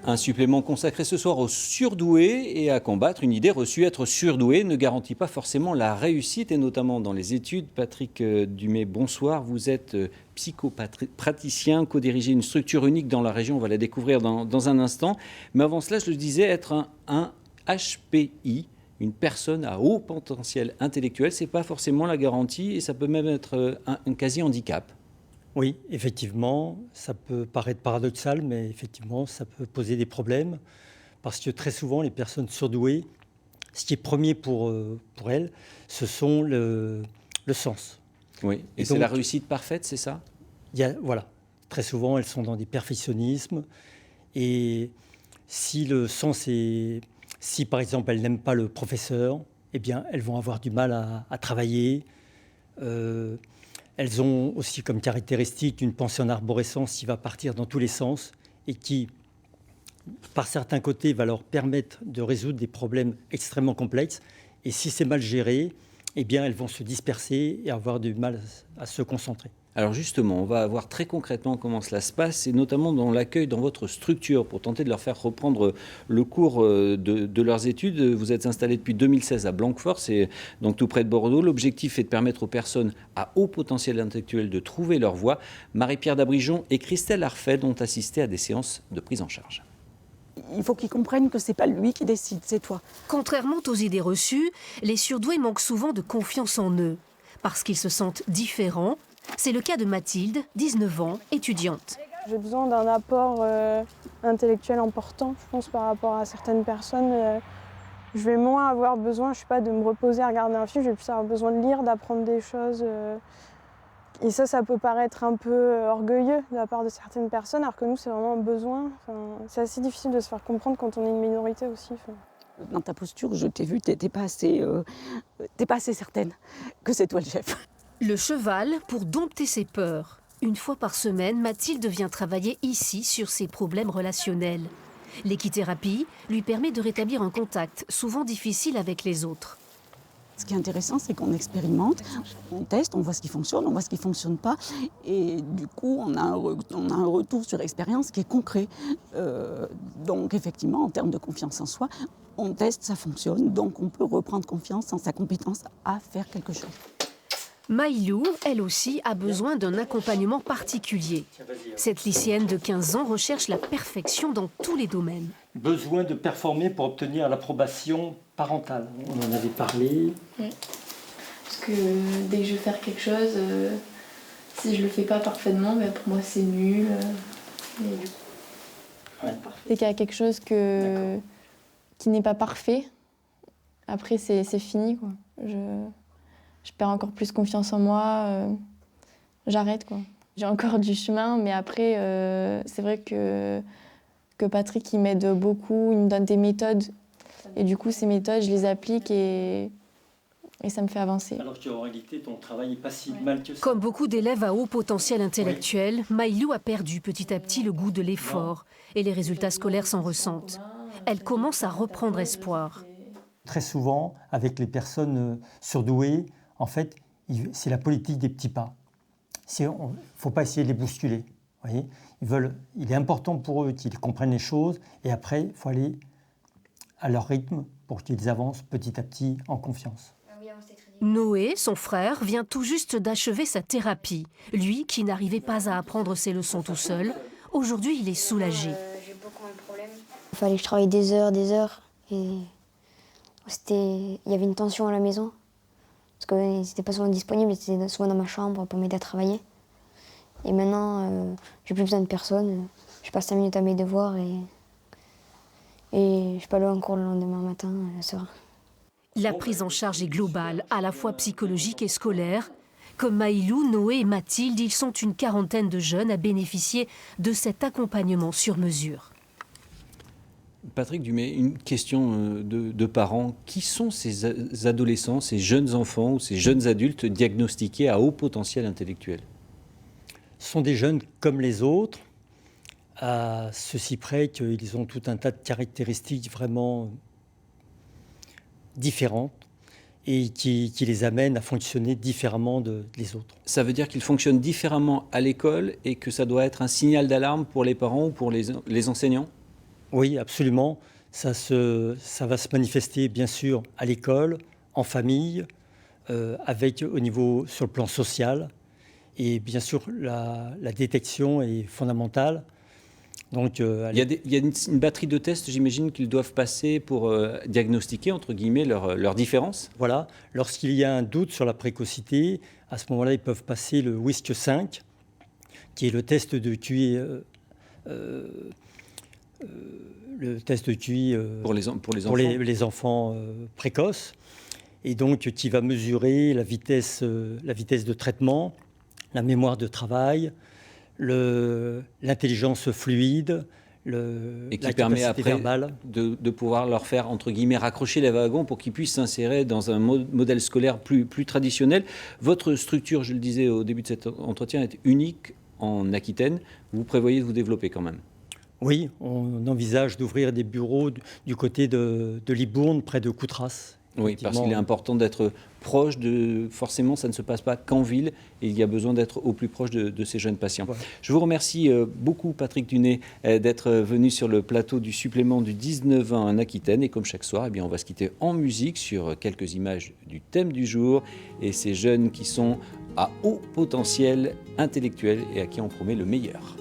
Un supplément consacré ce soir aux surdoués et à combattre une idée reçue: être surdoué ne garantit pas forcément la réussite, et notamment dans les études. Patrick Dumay, bonsoir. Vous êtes psychopraticien, co-dirigez une structure unique dans la région. On va la découvrir dans un instant. Mais avant cela, je le disais, être un HPI, une personne à haut potentiel intellectuel, ce n'est pas forcément la garantie, et ça peut même être un quasi-handicap. Oui, effectivement, ça peut paraître paradoxal, mais effectivement, ça peut poser des problèmes, parce que très souvent, les personnes surdouées, ce qui est premier pour elles, ce sont le sens. Oui, et c'est donc la réussite parfaite, c'est ça ? Voilà, très souvent, elles sont dans des perfectionnismes, et si le sens est... Si, par exemple, elles n'aiment pas le professeur, eh bien, elles vont avoir du mal à travailler. Elles ont aussi comme caractéristique une pensée en arborescence qui va partir dans tous les sens et qui, par certains côtés, va leur permettre de résoudre des problèmes extrêmement complexes. Et si c'est mal géré, eh bien, elles vont se disperser et avoir du mal à se concentrer. Alors justement, on va voir très concrètement comment cela se passe, et notamment dans l'accueil dans votre structure, pour tenter de leur faire reprendre le cours de leurs études. Vous êtes installé depuis 2016 à Blanquefort, c'est donc tout près de Bordeaux. L'objectif est de permettre aux personnes à haut potentiel intellectuel de trouver leur voie. Marie-Pierre Dabrijon et Christelle Arfeld ont assisté à des séances de prise en charge. Il faut qu'il comprenne que ce n'est pas lui qui décide, c'est toi. Contrairement aux idées reçues, les surdoués manquent souvent de confiance en eux, parce qu'ils se sentent différents. C'est le cas de Mathilde, 19 ans, étudiante. J'ai besoin d'un apport intellectuel important, je pense, par rapport à certaines personnes. Je vais moins avoir besoin, je sais pas, de me reposer à regarder un film, je vais plus avoir besoin de lire, d'apprendre des choses. Et ça peut paraître un peu orgueilleux de la part de certaines personnes, alors que nous, c'est vraiment un besoin. Enfin, c'est assez difficile de se faire comprendre quand on est une minorité aussi. Dans ta posture, je t'ai vu, t'es pas assez certaine que c'est toi le chef. Le cheval pour dompter ses peurs. Une fois par semaine, Mathilde vient travailler ici sur ses problèmes relationnels. L'équithérapie lui permet de rétablir un contact, souvent difficile avec les autres. Ce qui est intéressant, c'est qu'on expérimente, on teste, on voit ce qui fonctionne, on voit ce qui ne fonctionne pas. Et du coup, on a un retour sur expérience qui est concret. Donc effectivement, en termes de confiance en soi, on teste, ça fonctionne. Donc on peut reprendre confiance en sa compétence à faire quelque chose. Maïlou, elle aussi, a besoin d'un accompagnement particulier. Cette lycéenne de 15 ans recherche la perfection dans tous les domaines. Besoin de performer pour obtenir l'approbation parentale. On en avait parlé. Oui. Parce que dès que je veux faire quelque chose, si je le fais pas parfaitement, ben pour moi c'est nul. Dès qu'il y a quelque chose qui n'est pas parfait, après c'est fini, quoi. Je perds encore plus confiance en moi, j'arrête, quoi. J'ai encore du chemin, mais après, c'est vrai que Patrick, il m'aide beaucoup, il me donne des méthodes. Et du coup, ces méthodes, je les applique et ça me fait avancer. Alors qu'en réalité, ton travail n'est pas si mal que ça. Comme beaucoup d'élèves à haut potentiel intellectuel, Maïlou a perdu petit à petit le goût de l'effort, et les résultats scolaires s'en ressentent. Elle commence à reprendre espoir. Très souvent, avec les personnes surdouées, en fait, c'est la politique des petits pas. Il ne faut pas essayer de les bousculer. Voyez, il est important pour eux qu'ils comprennent les choses, et après, il faut aller à leur rythme pour qu'ils avancent petit à petit en confiance. Noé, son frère, vient tout juste d'achever sa thérapie. Lui, qui n'arrivait pas à apprendre ses leçons tout seul, aujourd'hui, il est soulagé. J'ai beaucoup de problèmes. Il fallait que je travaille des heures, et il y avait une tension à la maison. Parce qu'ils n'étaient pas souvent disponibles, ils étaient souvent dans ma chambre pour m'aider à travailler. Et maintenant, j'ai plus besoin de personne. Je passe 5 minutes à mes devoirs et je peux aller en cours le lendemain matin, le soir. La prise en charge est globale, à la fois psychologique et scolaire. Comme Maïlou, Noé et Mathilde, ils sont une quarantaine de jeunes à bénéficier de cet accompagnement sur mesure. Patrick Dumay, une question de parents. Qui sont ces adolescents, ces jeunes enfants ou ces jeunes adultes diagnostiqués à haut potentiel intellectuel ? Ce sont des jeunes comme les autres, à ceci près qu'ils ont tout un tas de caractéristiques vraiment différentes. et qui les amène à fonctionner différemment des autres. Ça veut dire qu'ils fonctionnent différemment à l'école et que ça doit être un signal d'alarme pour les parents ou pour les enseignants? Oui, absolument. Ça va se manifester bien sûr à l'école, en famille, sur le plan social. Et bien sûr, la détection est fondamentale. Donc, Il y a une batterie de tests, j'imagine, qu'ils doivent passer pour diagnostiquer, entre guillemets, leurs différences. Voilà, lorsqu'il y a un doute sur la précocité, à ce moment-là, ils peuvent passer le WISC-5, qui est le test de QI, Pour les enfants. les enfants précoces, et donc qui va mesurer la vitesse de traitement, la mémoire de travail, l'intelligence fluide, Et qui la permet capacité après verbale. de pouvoir leur faire, entre guillemets, raccrocher les wagons pour qu'ils puissent s'insérer dans un modèle scolaire plus traditionnel. Votre structure, je le disais au début de cet entretien, est unique en Aquitaine. Vous prévoyez de vous développer quand même? Oui, on envisage d'ouvrir des bureaux du côté de Libourne, près de Coutras. Oui, parce qu'il est important d'être proche de... Forcément, ça ne se passe pas qu'en ville, et il y a besoin d'être au plus proche de ces jeunes patients. Voilà. Je vous remercie beaucoup, Patrick Dunet, d'être venu sur le plateau du supplément du 19-20 en Aquitaine. Et comme chaque soir, eh bien, on va se quitter en musique sur quelques images du thème du jour, et ces jeunes qui sont à haut potentiel intellectuel et à qui on promet le meilleur.